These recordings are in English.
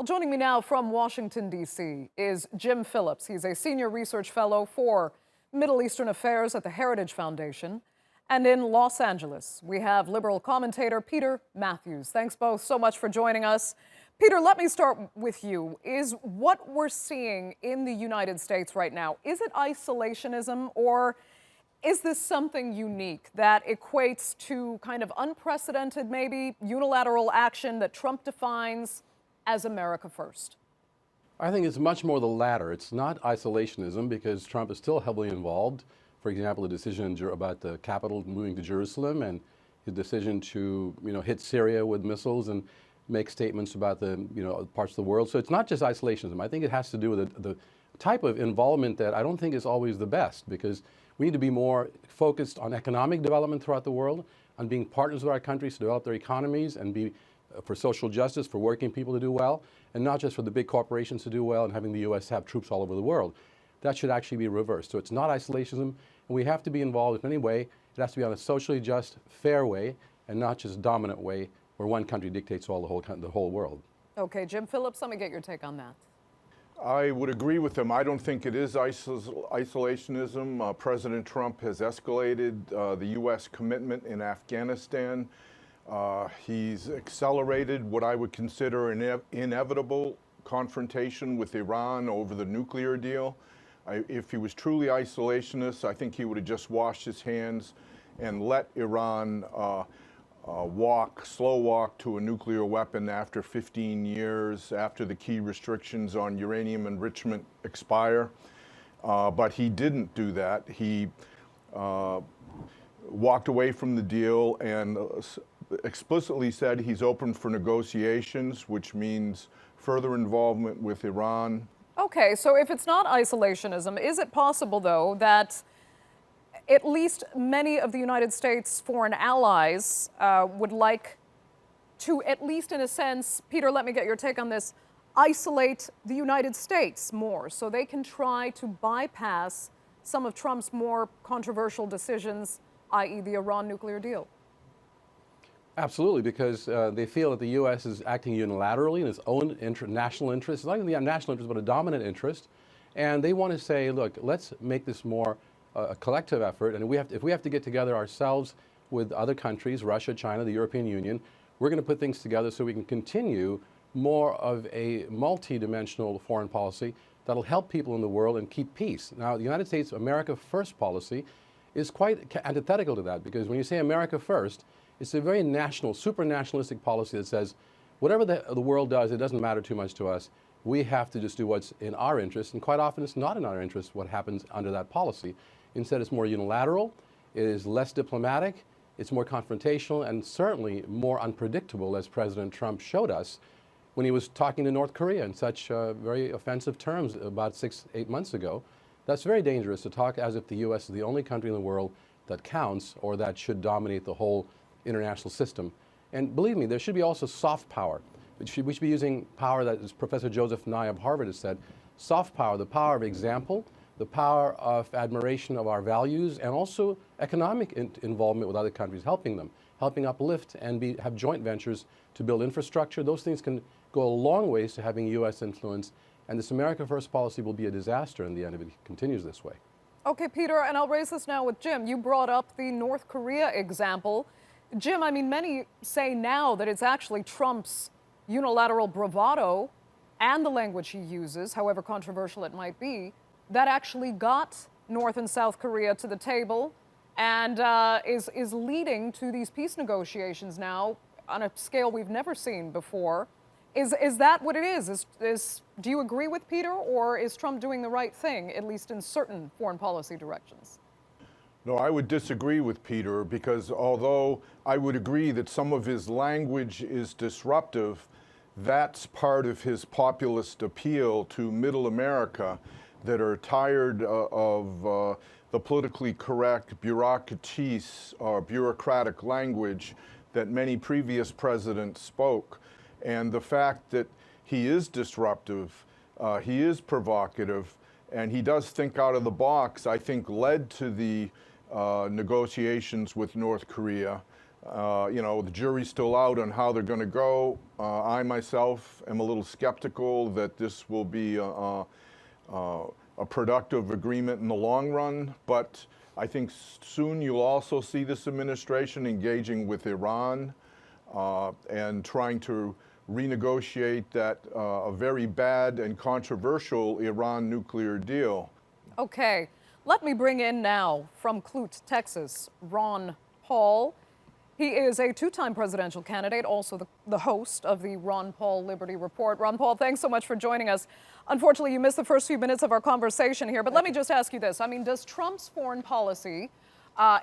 Well, joining me now from Washington, D.C. is Jim Phillips. He's a senior research fellow for Middle Eastern Affairs at the Heritage Foundation. And in Los Angeles, we have liberal commentator Peter Matthews. Thanks both so much for joining us. Peter, let me start with you. Is what we're seeing in the United States right now, is it isolationism, or is this something unique that equates to kind of unprecedented, maybe unilateral action that Trump defines as America first? I think it's much more the latter. It's not isolationism because Trump is still heavily involved. For example, the decision about the capital moving to Jerusalem and his decision to, hit Syria with missiles and make statements about the, parts of the world. So it's not just isolationism. I think it has to do with the type of involvement that I don't think is always the best, because we need to be more focused on economic development throughout the world, on being partners with our countries to develop their economies and be for social justice, for working people to do well, and not just for the big corporations to do well and having the U.S. have troops all over the world. That should actually be reversed. So it's not isolationism, and we have to be involved in any way. It has to be on a socially just, fair way, and not just dominant way where one country dictates the whole world. Okay, Jim Phillips, let me get your take on that. I would agree with him. I don't think it is isolationism. President Trump has escalated the U.S. commitment in Afghanistan. He's accelerated what I would consider an inevitable confrontation with Iran over the nuclear deal. If he was truly isolationist, I think he would have just washed his hands and let Iran slow walk to a nuclear weapon after 15 years, after the key restrictions on uranium enrichment expire. But he didn't do that. He walked away from the deal and explicitly said he's open for negotiations, which means further involvement with Iran. Okay, so if it's not isolationism, is it possible, though, that at least many of the United States' foreign allies would like to, at least in a sense, Peter, let me get your take on this, isolate the United States more so they can try to bypass some of Trump's more controversial decisions, i.e. the Iran nuclear deal? Absolutely, because they feel that the U.S. is acting unilaterally in its own national interest. It's not even a national interest, but a dominant interest. And they want to say, look, let's make this more a collective effort. And if we have to get together ourselves with other countries, Russia, China, the European Union, we're going to put things together so we can continue more of a multi-dimensional foreign policy that'll help people in the world and keep peace. Now, the United States America First policy is quite antithetical to that, because when you say America First, it's a very national, super nationalistic policy that says whatever the world does, it doesn't matter too much to us. We have to just do what's in our interest, and quite often it's not in our interest what happens under that policy. Instead, it's more unilateral, it is less diplomatic, it's more confrontational, and certainly more unpredictable, as President Trump showed us when he was talking to North Korea in such very offensive terms about 6-8 months ago. That's very dangerous, to talk as if the U.S. is the only country in the world that counts or that should dominate the whole international system. And believe me, there should be also soft power. We should be using power that, as Professor Joseph Nye of Harvard has said, soft power, the power of example, the power of admiration of our values, and also economic involvement with other countries, helping them, helping uplift and have joint ventures to build infrastructure. Those things can go a long ways to having U.S. influence, and this America First policy will be a disaster in the end if it continues this way. Okay, Peter, and I'll raise this now with Jim. You brought up the North Korea example. Jim, I mean, many say now that it's actually Trump's unilateral bravado and the language he uses, however controversial it might be, that actually got North and South Korea to the table and is leading to these peace negotiations now on a scale we've never seen before. Is that what it is? Do you agree with Peter, or is Trump doing the right thing, at least in certain foreign policy directions? No, I would disagree with Peter, because although I would agree that some of his language is disruptive, that's part of his populist appeal to middle America that are tired of the politically correct bureaucraties or bureaucratic language that many previous presidents spoke. And the fact that he is disruptive, he is provocative, and he does think out of the box, I think led to the negotiations with North Korea. You know, the jury's still out on how they're going to go. I myself am a little skeptical that this will be a productive agreement in the long run, but I think soon you'll also see this administration engaging with Iran and trying to renegotiate that a very bad and controversial Iran nuclear deal. Okay, let me bring in now from Clute, Texas, Ron Paul. He is a two-time presidential candidate, also the host of the Ron Paul Liberty Report. Ron Paul, thanks so much for joining us. Unfortunately, you missed the first few minutes of our conversation here, but let me just ask you this. I mean, does Trump's foreign policy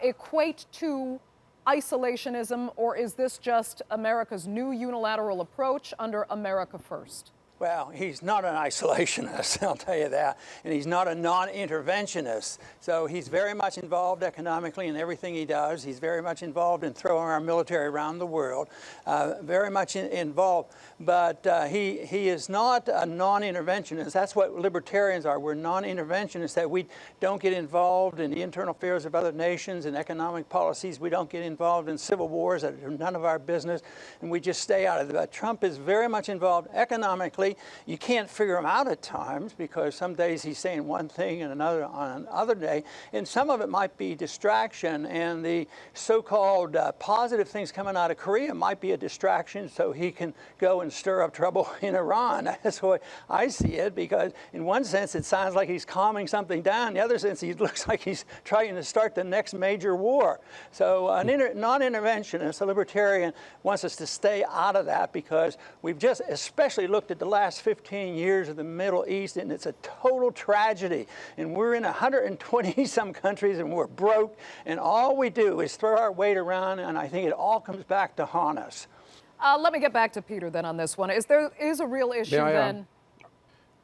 equate to isolationism, or is this just America's new unilateral approach under America First? Well, he's not an isolationist, I'll tell you that, and he's not a non-interventionist. So he's very much involved economically in everything he does. He's very much involved in throwing our military around the world, very much involved. But he is not a non-interventionist. That's what libertarians are. We're non-interventionists, that we don't get involved in the internal affairs of other nations and economic policies. We don't get involved in civil wars that are none of our business, and we just stay out of it. But Trump is very much involved economically. You can't figure him out at times because some days he's saying one thing and another on another day, and some of it might be distraction, and the so-called positive things coming out of Korea might be a distraction so he can go and stir up trouble in Iran. That's the way I see it, because in one sense it sounds like he's calming something down. In the other sense, he looks like he's trying to start the next major war. So an non-interventionist, a libertarian, wants us to stay out of that, because we've just especially looked at the last 15 years of the Middle East, and it's a total tragedy. And we're in 120 some countries, and we're broke, and all we do is throw our weight around, and I think it all comes back to haunt us. Let me get back to Peter then on this one. There is a real issue then?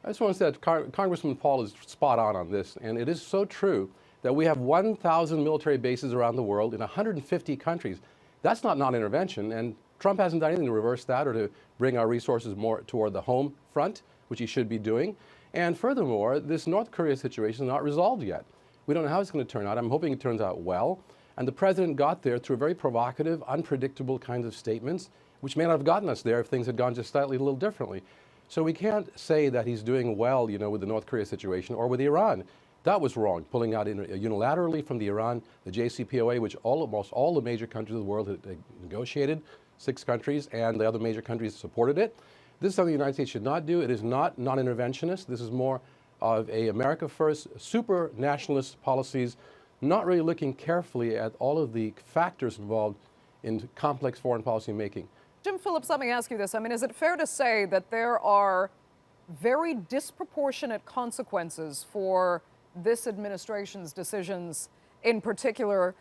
I just want to say that Congressman Paul is spot on this, and it is so true that we have 1,000 military bases around the world in 150 countries. That's not non-intervention, and Trump hasn't done anything to reverse that or to bring our resources more toward the home front, which he should be doing. And furthermore, this North Korea situation is not resolved yet. We don't know how it's going to turn out. I'm hoping it turns out well. And the president got there through very provocative, unpredictable kinds of statements, which may not have gotten us there if things had gone just slightly a little differently. So we can't say that he's doing well, you know, with the North Korea situation or with Iran. That was wrong, pulling out unilaterally from the Iran, the JCPOA, which almost all the major countries of the world had negotiated, 6 countries, and the other major countries supported it. This is something the United States should not do. It is not non-interventionist. This is more of a America First, super nationalist policies, not really looking carefully at all of the factors involved in complex foreign policy making. Jim Phillips, let me ask you this. I mean, is it fair to say that there are very disproportionate consequences for this administration's decisions in particular?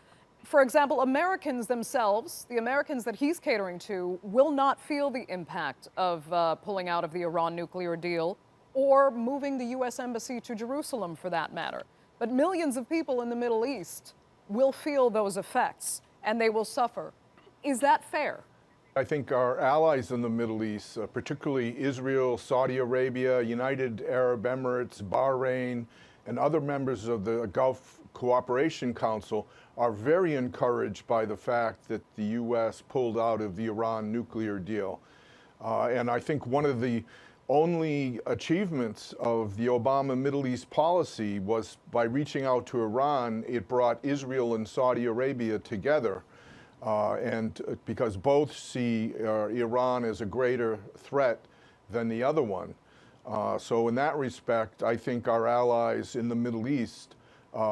For example, Americans themselves, the Americans that he's catering to, will not feel the impact of pulling out of the Iran nuclear deal or moving the U.S. Embassy to Jerusalem, for that matter. But millions of people in the Middle East will feel those effects, and they will suffer. Is that fair? I think our allies in the Middle East, particularly Israel, Saudi Arabia, United Arab Emirates, Bahrain, and other members of the Gulf Cooperation Council, are very encouraged by the fact that the U.S. pulled out of the Iran nuclear deal. And I think one of the only achievements of the Obama Middle East policy was by reaching out to Iran, it brought Israel and Saudi Arabia together. And because both see Iran as a greater threat than the other one. So in that respect, I think our allies in the Middle East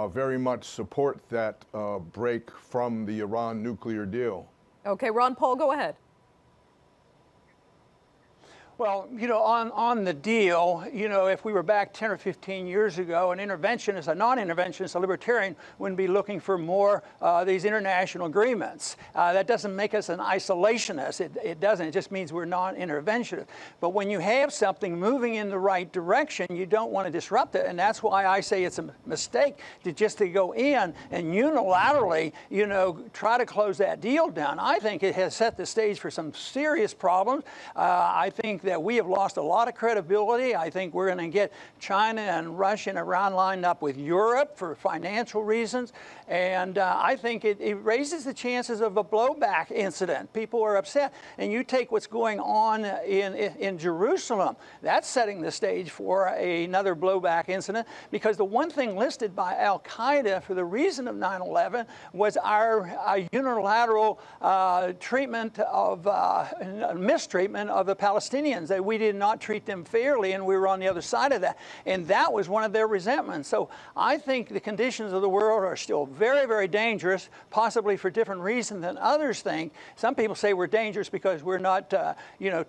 very much support that break from the Iran nuclear deal. Okay, Ron Paul, go ahead. Well, you know, on the deal, you know, if we were back 10 or 15 years ago, an interventionist, a non-interventionist, a libertarian wouldn't be looking for more these international agreements. That doesn't make us an isolationist. It doesn't. It just means we're non-interventionist. But when you have something moving in the right direction, you don't want to disrupt it. And that's why I say it's a mistake to go in and unilaterally, you know, try to close that deal down. I think it has set the stage for some serious problems. I think that that we have lost a lot of credibility. I think we're going to get China and Russia and Iran lined up with Europe for financial reasons. And I think it raises the chances of a blowback incident. People are upset. And you take what's going on in Jerusalem, that's setting the stage for another blowback incident, because the one thing listed by Al-Qaeda for the reason of 9/11 was our unilateral treatment of mistreatment of the Palestinians, that we did not treat them fairly, and we were on the other side of that. And that was one of their resentments. So I think the conditions of the world are still very, very dangerous, possibly for different reasons than others think. Some people say we're dangerous because we're not,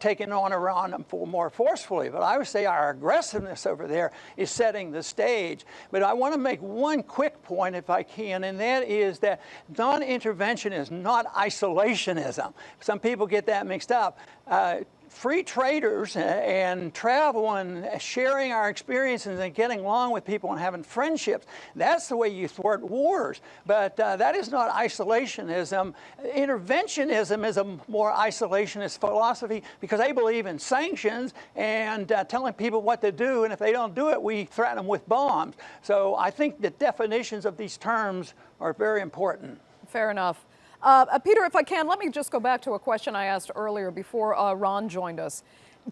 taking on Iran more forcefully. But I would say our aggressiveness over there is setting the stage. But I want to make one quick point, if I can, and that is that non-intervention is not isolationism. Some people get that mixed up. Free traders and travel and sharing our experiences and getting along with people and having friendships, that's the way you thwart wars. But that is not isolationism. Interventionism is a more isolationist philosophy, because they believe in sanctions and telling people what to do, and if they don't do it, we threaten them with bombs. So I think the definitions of these terms are very important. Fair enough. Peter, if I can, let me just go back to a question I asked earlier before Ron joined us.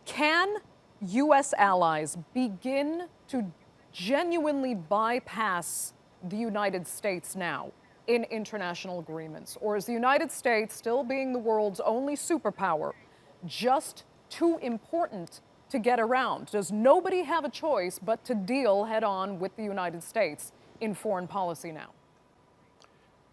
Can U.S. allies begin to genuinely bypass the United States now in international agreements? Or is the United States, still being the world's only superpower, just too important to get around? Does nobody have a choice but to deal head-on with the United States in foreign policy now?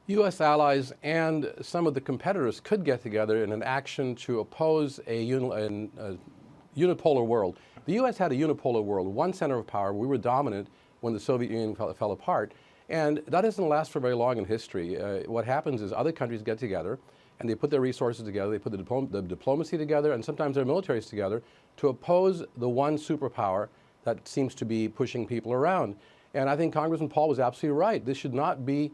U.S. allies and some of the competitors could get together in an action to oppose a unipolar world. The U.S. had a unipolar world, one center of power. We were dominant when the Soviet Union fell apart. And that doesn't last for very long in history. What happens is other countries get together and they put their resources together, they put the diplomacy together, and sometimes their militaries together to oppose the one superpower that seems to be pushing people around. And I think Congressman Paul was absolutely right. This should not be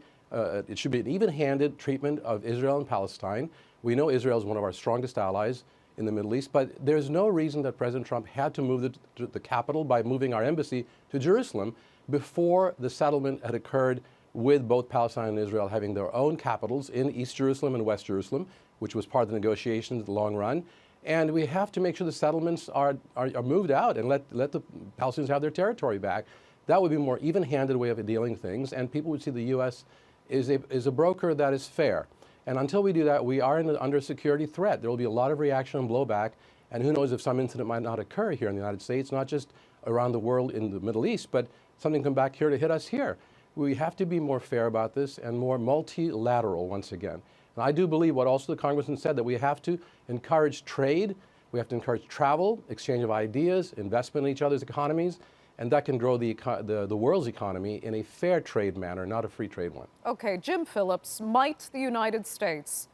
it should be an even-handed treatment of Israel and Palestine. We know Israel is one of our strongest allies in the Middle East, but there's no reason that President Trump had to move the capital by moving our embassy to Jerusalem before the settlement had occurred, with both Palestine and Israel having their own capitals in East Jerusalem and West Jerusalem, which was part of the negotiations in the long run. And we have to make sure the settlements are moved out and let the Palestinians have their territory back. That would be a more even-handed way of dealing things, and people would see the U.S. is a broker that is fair. And until we do that, we are under security threat. There will be a lot of reaction and blowback, and who knows if some incident might not occur here in the United States, not just around the world in the Middle East, but something come back here to hit us here. We have to be more fair about this and more multilateral once again. And I do believe what also the Congressman said, that we have to encourage trade, we have to encourage travel, exchange of ideas, investment in each other's economies, and that can grow the world's economy in a fair trade manner, not a free trade one. Okay, Jim Phillips, might the United States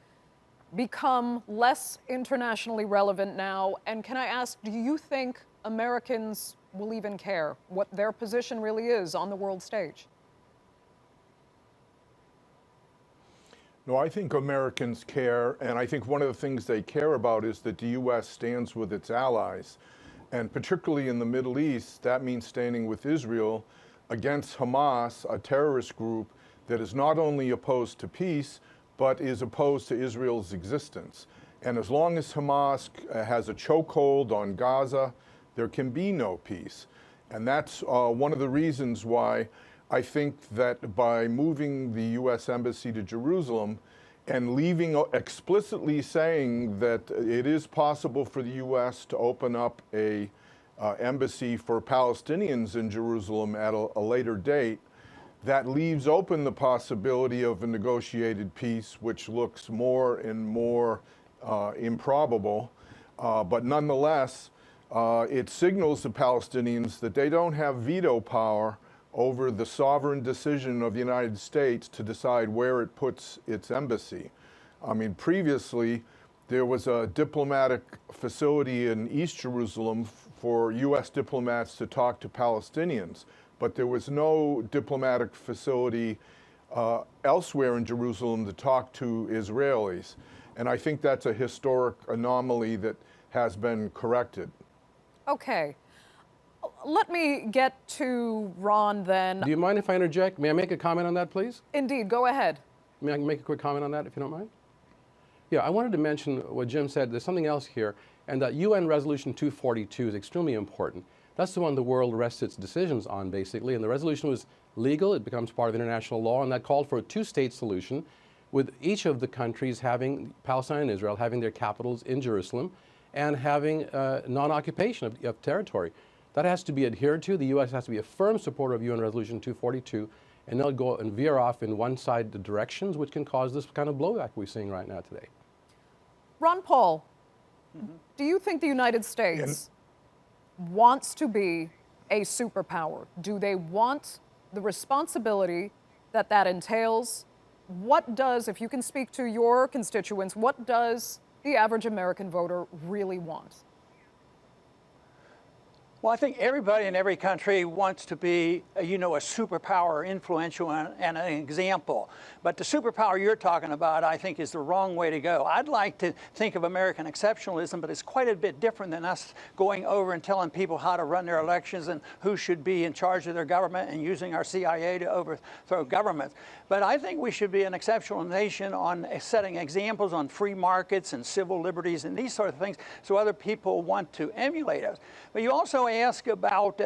become less internationally relevant now? And can I ask, do you think Americans will even care what their position really is on the world stage? No, I think Americans care, and I think one of the things they care about is that the U.S. stands with its allies. And particularly in the Middle East, that means standing with Israel against Hamas, a terrorist group that is not only opposed to peace, but is opposed to Israel's existence. And as long as Hamas has a chokehold on Gaza, there can be no peace. And that's one of the reasons why I think that by moving the U.S. Embassy to Jerusalem and explicitly saying that it is possible for the U.S. to open up a embassy for Palestinians in Jerusalem at a later date, that leaves open the possibility of a negotiated peace, which looks more and more improbable. But nonetheless, it signals the Palestinians that they don't have veto power over the sovereign decision of the United States to decide where it puts its embassy. I mean, previously, there was a diplomatic facility in East Jerusalem for U.S. diplomats to talk to Palestinians, but there was no diplomatic facility elsewhere in Jerusalem to talk to Israelis. And I think that's a historic anomaly that has been corrected. Okay. Let me get to Ron then. Do you mind if I interject? May I make a comment on that, please? Indeed, go ahead. May I make a quick comment on that, if you don't mind? Yeah, I wanted to mention what Jim said. There's something else here, and that UN Resolution 242 is extremely important. That's the one the world rests its decisions on, basically, and the resolution was legal. It becomes part of international law, and that called for a two-state solution, with each of the countries having, Palestine and Israel, having their capitals in Jerusalem, and having non-occupation of territory. That has to be adhered to. The U.S. has to be a firm supporter of UN Resolution 242, and they'll go and veer off in one-sided directions, which can cause this kind of blowback we're seeing right now today. Ron Paul, do you think the United States wants to be a superpower? Do they want the responsibility that that entails? What does, if you can speak to your constituents, what does the average American voter really want? Well, I think everybody in every country wants to be, a superpower, influential, and an example. But the superpower you're talking about, I think, is the wrong way to go. I'd like to think of American exceptionalism, but it's quite a bit different than us going over and telling people how to run their elections and who should be in charge of their government and using our CIA to overthrow governments. But I think we should be an exceptional nation on setting examples on free markets and civil liberties and these sort of things so other people want to emulate us. But you also ask about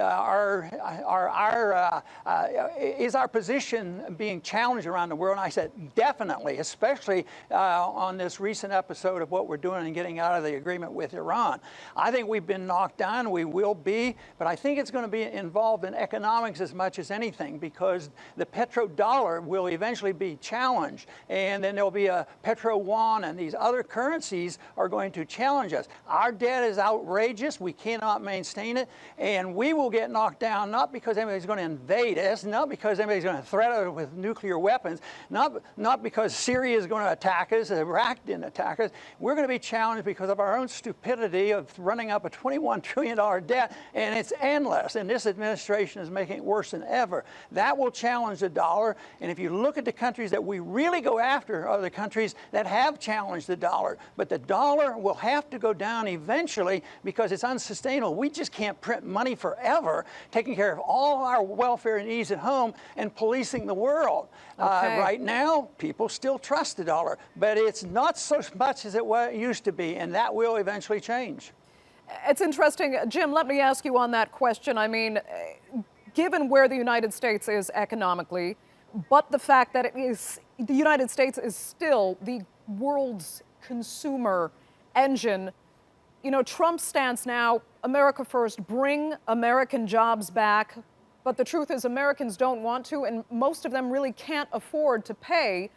is our position being challenged around the world? And I said definitely, especially on this recent episode of what we're doing and getting out of the agreement with Iran. I think we've been knocked down. We will be, but I think it's going to be involved in economics as much as anything, because the petrodollar will eventually be challenged, and then there'll be a petro-yuan, and these other currencies are going to challenge us. Our debt is outrageous. We cannot maintain it. And we will get knocked down, not because anybody's going to invade us, not because anybody's going to threaten us with nuclear weapons, not because Syria is going to attack us, Iraq didn't attack us. We're going to be challenged because of our own stupidity of running up a $21 trillion debt, and it's endless. And this administration is making it worse than ever. That will challenge the dollar. And if you look at the countries that we really go after, are the countries that have challenged the dollar. But the dollar will have to go down eventually because it's unsustainable. We just can't print money forever, taking care of all our welfare needs at home and policing the world. Okay. Right now, people still trust the dollar, but it's not so much as it used to be, and that will eventually change. It's interesting. Jim, let me ask you on that question. I mean, given where the United States is economically, but the fact that the United States is still the world's consumer engine, Trump's stance now, America first, bring American jobs back. But the truth is Americans don't want to, and most of them really can't afford to pay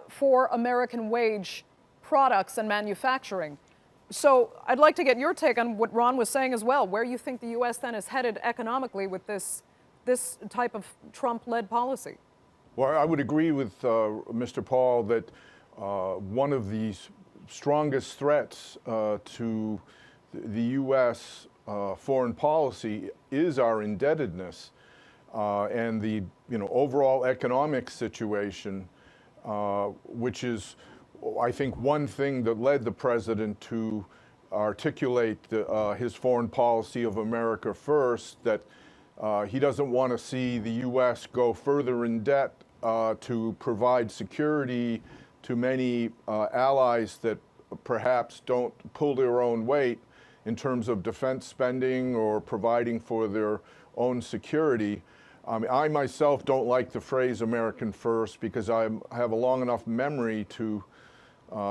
for American wage products and manufacturing. So I'd like to get your take on what Ron was saying as well, where you think the U.S. then is headed economically with this type of Trump-led policy. Well, I would agree with Mr. Paul that one of the strongest threats to the U.S. Foreign policy is our indebtedness and the overall economic situation, which is, I think, one thing that led the president to articulate his foreign policy of America first, that he doesn't want to see the U.S. go further in debt to provide security to many allies that perhaps don't pull their own weight in terms of defense spending or providing for their own security. I myself don't like the phrase American first because I have a long enough memory to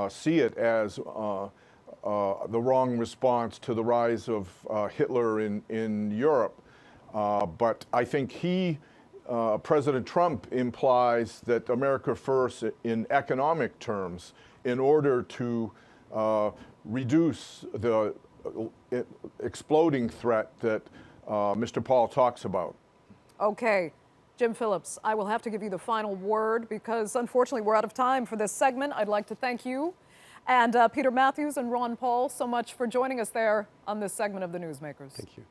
see it as the wrong response to the rise of Hitler in Europe. But I think President Trump implies that America first in economic terms in order to reduce the exploding threat that Mr. Paul talks about. Okay. Jim Phillips, I will have to give you the final word because unfortunately we're out of time for this segment. I'd like to thank you and Peter Matthews and Ron Paul so much for joining us there on this segment of the Newsmakers. Thank you.